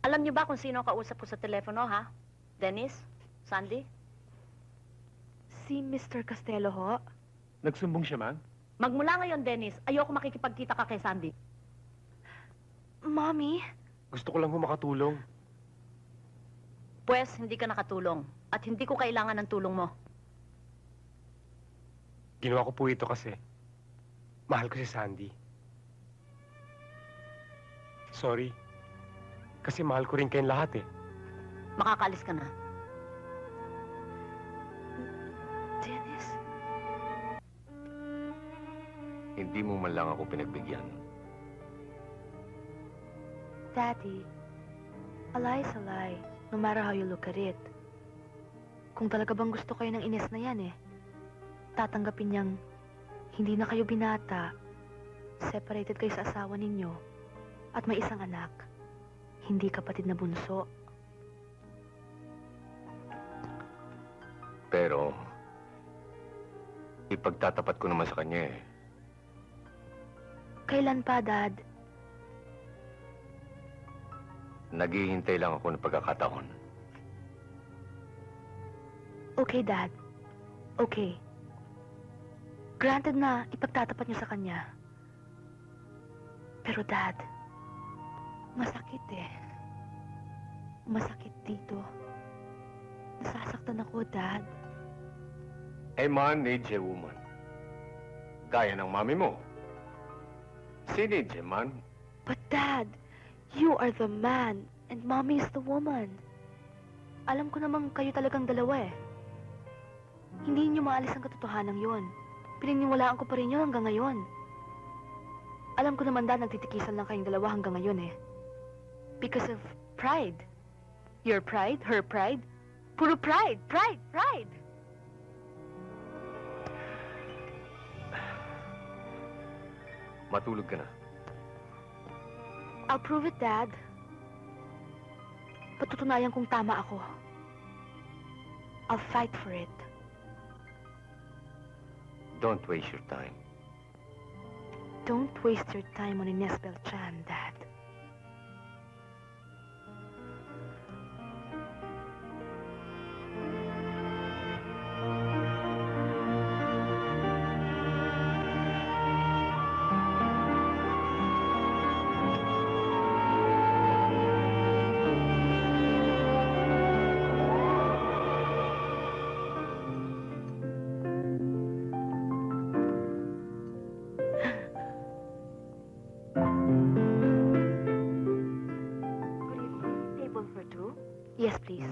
Alam niyo ba kung sino ang kausap ko sa telepono, ha? Dennis? Sandy? Si Mr. Costello ho? Nagsumbong siya, man? Magmula ngayon, Dennis, ayoko makikipagkita ka kay Sandy. Mommy? Gusto ko lang makatulong. Pwes, hindi ka nakatulong. At hindi ko kailangan ng tulong mo. Ginawa ko po ito kasi mahal ko si Sandy. Sorry. Kasi mahal ko rin kayong lahat eh. Makakalis ka na. Dennis? Hindi mo man lang ako pinagbigyan. Daddy, a lie is a lie, no matter how you look at it. Kung talaga bang gusto kayo ng Ines na yan tatanggapin niyang hindi na kayo binata, separated kayo sa asawa ninyo, at may isang anak, hindi kapatid na bunso. Pero, ipagtatapat ko naman sa kanya eh. Kailan pa, Dad? Naghihintay lang ako ng pagkakataon. Okay, Dad. Okay. Granted na ipagtatapat niyo sa kanya. Pero, Dad, masakit Masakit dito. Nasasaktan ako, Dad. A man needs a woman. Gaya ng mami mo. She needs a man. But, Dad, you are the man and Mommy is the woman. Alam ko namang kayo talagang dalawa Hindi niyo maalis ang katotohanan yon. Pininiwalaan ko pa rin yun hanggang ngayon. Alam ko naman, Dad, nagtitikisan lang kayong dalawa hanggang ngayon Because of pride. Your pride, her pride. Puro pride, pride, pride. Matulog ka na. I'll prove it, Dad. Patutunayan kong tama ako. I'll fight for it. Don't waste your time. Don't waste your time on Ines Beltran, Dad. Yes, please.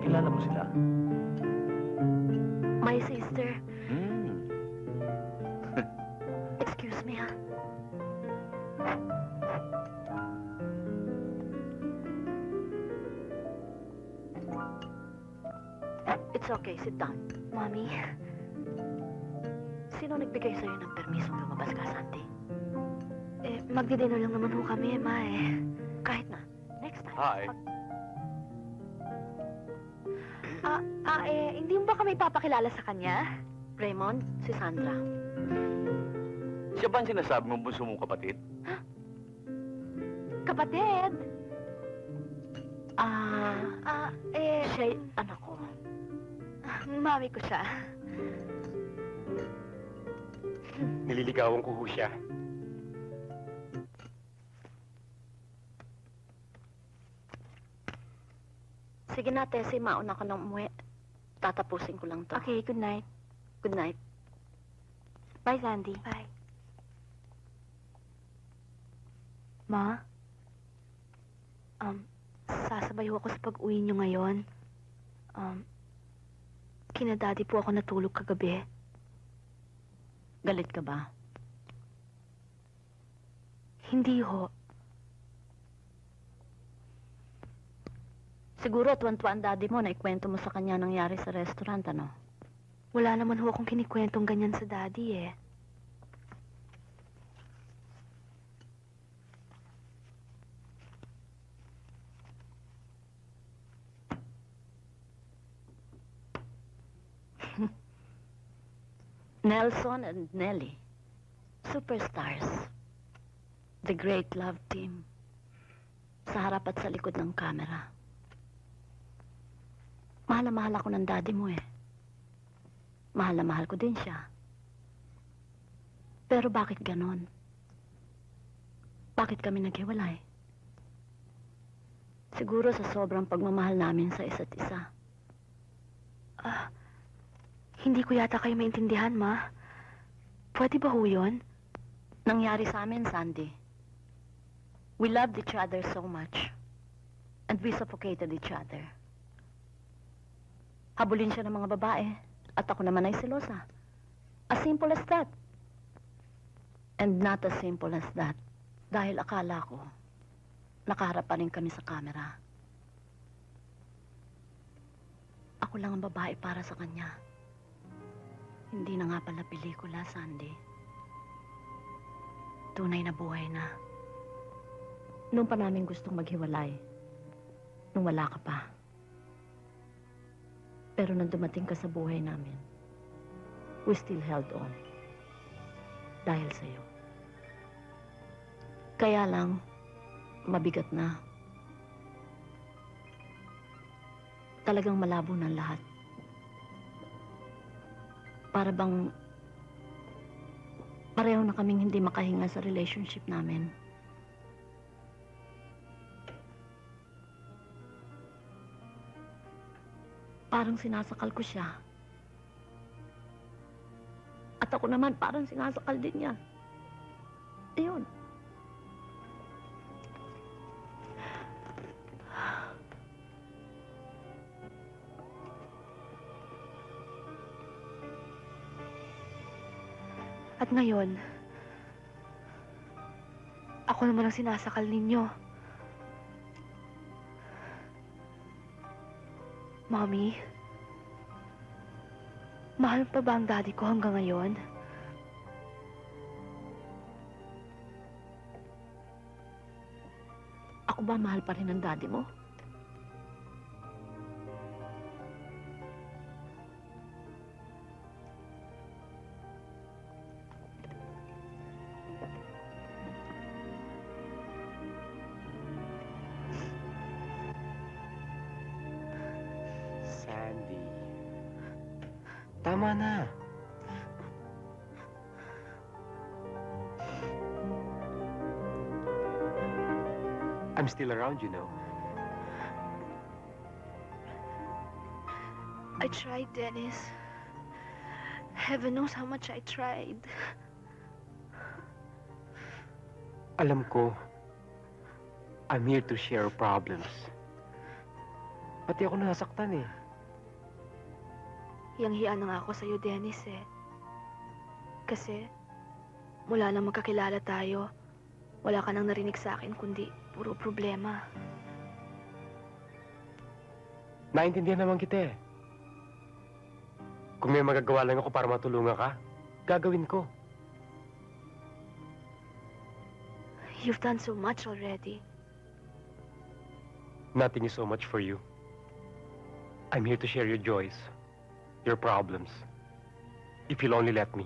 Kilala mo sila? My sister. Hmm. Excuse me, ha? It's okay, sit down. Mommy, Sino nagbigay sa'yo ng permisong lumabas ka, Sandy? magdi-dinner lang naman ho kami, Ma Kahit na. Next time. Hi. Hindi mo ba kami papakilala sa kanya? Raymond, si Sandra. Siya ba ang sinasabi mong bunso mong kapatid? Kapatid? Siya, anak ko. Mami ko siya. Nililigawan ko ho siya. Sige na, Tessie, mauna ka nang umuwi. Tatapusin ko lang to. Okay, good night. Good night. Bye, Sandy. Bye. Ma? Sasabay ho ako sa pag-uwi niyo ngayon. Kina Daddy po ako natulog kagabi. Galit ka ba? Hindi ho. Siguro tuwan-tuwa ang daddy mo na ikwento mo sa kanya nangyari sa restaurant, ano? Wala naman ho akong kinikwentong ganyan sa Daddy Nelson and Nellie. Superstars. The great love team. Sa harap at sa likod ng kamera. Mahal na mahal ako ng daddy mo eh. Mahal na mahal ko din siya. Pero bakit ganon? Bakit kami naghiwalay? Siguro sa sobrang pagmamahal namin sa isa't isa. Hindi ko yata kayo maintindihan, Ma. Pwede ba ho yun? Nangyari sa amin, Sandy. We loved each other so much. And we suffocated each other. Habulin siya ng mga babae. At ako naman ay selosa. As simple as that. And not as simple as that. Dahil akala ko, nakaharap pa rin kami sa kamera. Ako lang ang babae para sa kanya. Hindi na nga pala pelikula, Sandy. Tunay na buhay na. Noong pa namin gustong maghiwalay. Nung wala ka pa. Pero nang dumating ka sa buhay namin, we still held on. Dahil sa'yo. Kaya lang, mabigat na. Talagang malabo ng lahat. Para bang pareho na kaming hindi makahinga sa relationship namin. Parang sinasakal ko siya. At ako naman parang sinasakal din niya. Ayun. At ngayon, ako naman ang sinasakal ninyo. Mommy, mahal pa ba ang daddy ko hanggang ngayon? Ako ba mahal pa rin ang daddy mo? Sandy. Tama na. I'm still around, you know. I tried, Dennis. Heaven knows how much I tried. Alam ko, I'm here to share problems. Pati ako nasaktan eh. Hiyang-hiya na nga ako sa'yo, Dennis, eh. Kasi, mula nang magkakilala tayo, wala ka nang narinig sa akin kundi puro problema. Naintindihan naman kita eh. Kung may magagawa lang ako para matulungan ka, gagawin ko. You've done so much already. Nothing is so much for you. I'm here to share your joys, your problems, if you'll only let me.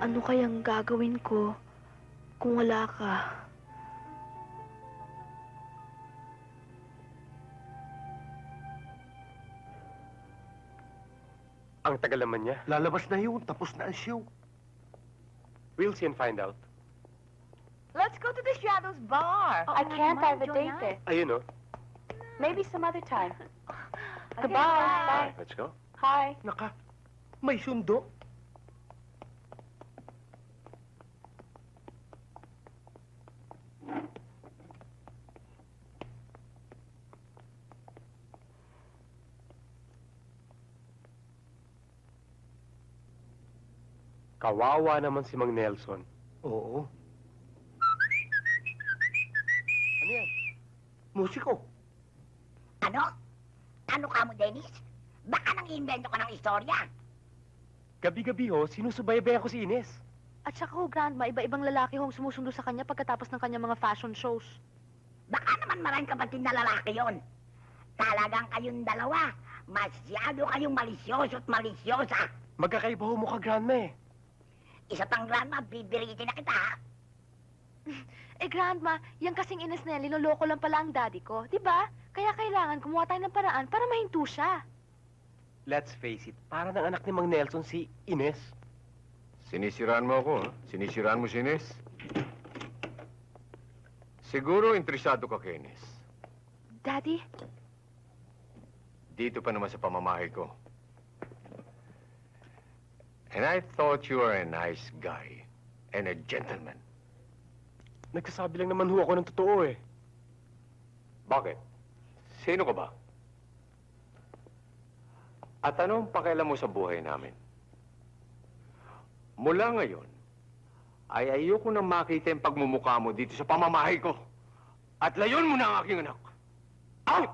Ano kayang gagawin ko kung wala ka? Ang tagal naman niya. Lalabas na yun, tapos na ang show. We'll see and find out. Let's go to the Shadows Bar. I can't, I have a date there. Ayun oh. Maybe some other time. Okay, Goodbye. Let's go. Hi. Naka, may sundo. Kawawa naman si Mang Nelson. Oo. Ano yan? Musiko. Ano? Ano ka mo, Dennis? Baka nang invento ka ng istorya. Gabi-gabi ho, sinusubaybay ako si Ines. At saka ho, Grandma, iba-ibang lalaki ho ang sumusundo sa kanya pagkatapos ng kanyang mga fashion shows. Baka naman maraming kapatid na lalaki yon. Talagang kayong dalawa. Masyado kayong malisyoso at malisyosa. Magkakaiba ho mukha, Grandma eh. Isa pang grandma, bibiritin na kita, ha? Eh, Grandma, yan kasing Ines Nelly, loloko lang pala ang daddy ko, di ba? Kaya kailangan gumawa tayo ng paraan para mahinto siya. Let's face it, para ng anak ni Mang Nelson si Ines. Sinisiraan mo ako, ha? Sinisiraan mo si Ines? Siguro interesado ka kay Ines. Daddy, Dito pa naman sa pamamahay ko. And I thought you were a nice guy and a gentleman. Nagsasabi lang naman ho ako ng totoo eh. Bakit? Sino ka ba? At anong pakialam mo sa buhay namin? Mula ngayon, ay ayoko nang makita yung pagmumukha mo dito sa pamamahay ko. At layon mo na ang aking anak. Out!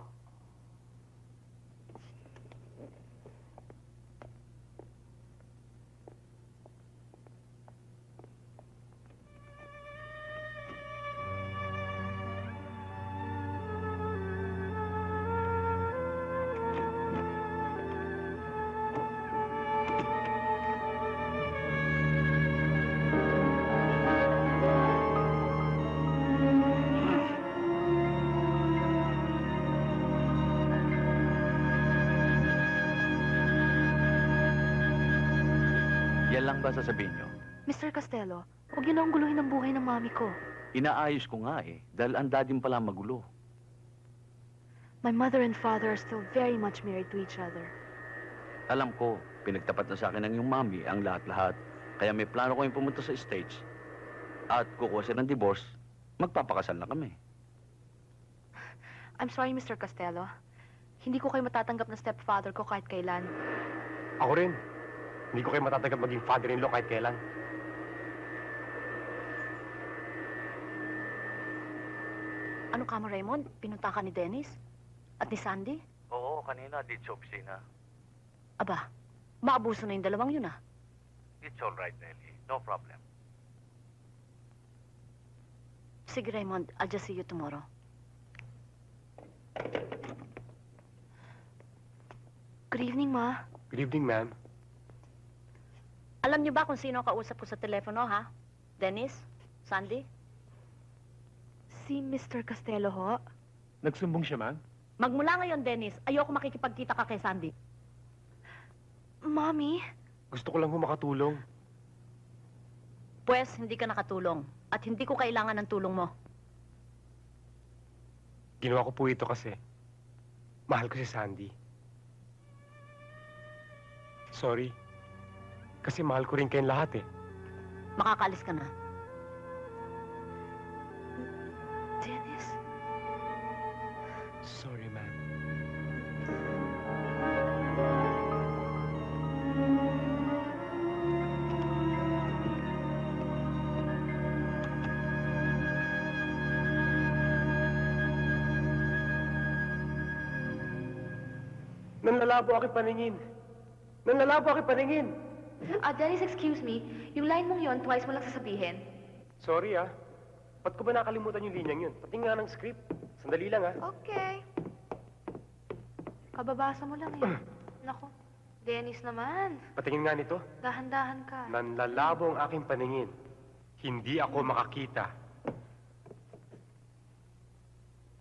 Yan lang ba sasabihin nyo? Mr. Costello, huwag niyo na akong guluhin ang buhay ng mami ko. Inaayos ko nga eh, dahil ang daddy pala magulo. My mother and father are still very much married to each other. Alam ko, pinagtapat na sa akin ng iyong mami ang lahat-lahat. Kaya may plano ko yung pumunta sa stage. At kukuha siya ng divorce, magpapakasal na kami. I'm sorry, Mr. Costello. Hindi ko kayo matatanggap na stepfather ko kahit kailan. Ako rin. Hindi ko kayo matatanggap maging father-in-law kahit kailan. Ano ka mo, Raymond? Pinunta ka ni Dennis? At ni Sandy? Oo, kanina dito sa opisina. Aba, maabuso na yung dalawang yun, ah. It's all right, Nelly. No problem. Sige, Raymond. I'll just see you tomorrow. Good evening, Ma. Good evening, ma'am. Alam niyo ba kung sino ang kausap ko sa telepono, ha? Dennis? Sandy? Si Mr. Costello ho. Nagsumbong siya, ma'am? Magmula ngayon, Dennis, ayoko makikipagkita ka kay Sandy. Mommy? Gusto ko lang ho makatulong. Pwes, hindi ka nakatulong. At hindi ko kailangan ng tulong mo. Ginawa ko po ito kasi mahal ko si Sandy. Sorry. Kasi mahal ko rin kayong lahat eh. Makakaalis ka na. Dennis? Sorry, ma'am. Nanlalabo aking paningin. Nanlalabo aking paningin. Dennis, excuse me. Yung line mong yon, twice mo lang sasabihin. Sorry ah. Ba't ko ba nakalimutan yung linyang yun? Pati nga ng script. Sandali lang ah. Okay. Kababasa mo lang eh. Nako, Dennis naman. Patingin nga nito. Dahan-dahan ka. Nanlalabo ang aking paningin. Hindi ako makakita.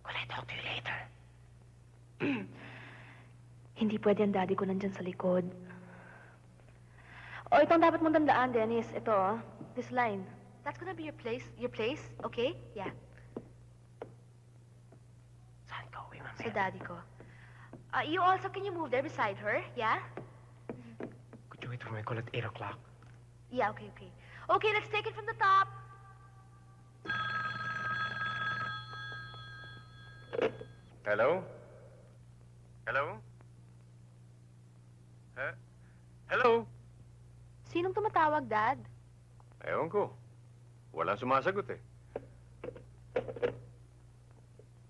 Will I talk to you later? Hindi pwede ang daddy ko nandyan sa likod. O, itong dapat mong tandaan, Dennis. Ito, oh. This line. That's gonna be your place, okay? Yeah. Saan ka uwi, ma'am? Sa daddy ko. You also, can you move there beside her? Yeah? Could you wait for my call at 8 o'clock? Yeah, okay. Okay, let's take it from the top. Hello? Hello? Hello? Sinong tumatawag, Dad? Ewan ko. Walang sumasagot eh.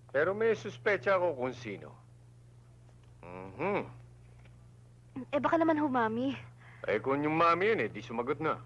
Pero may suspecha ako kung sino. Eh, baka naman ho, Mami. Eh kung yung mami yun eh, di sumagot na.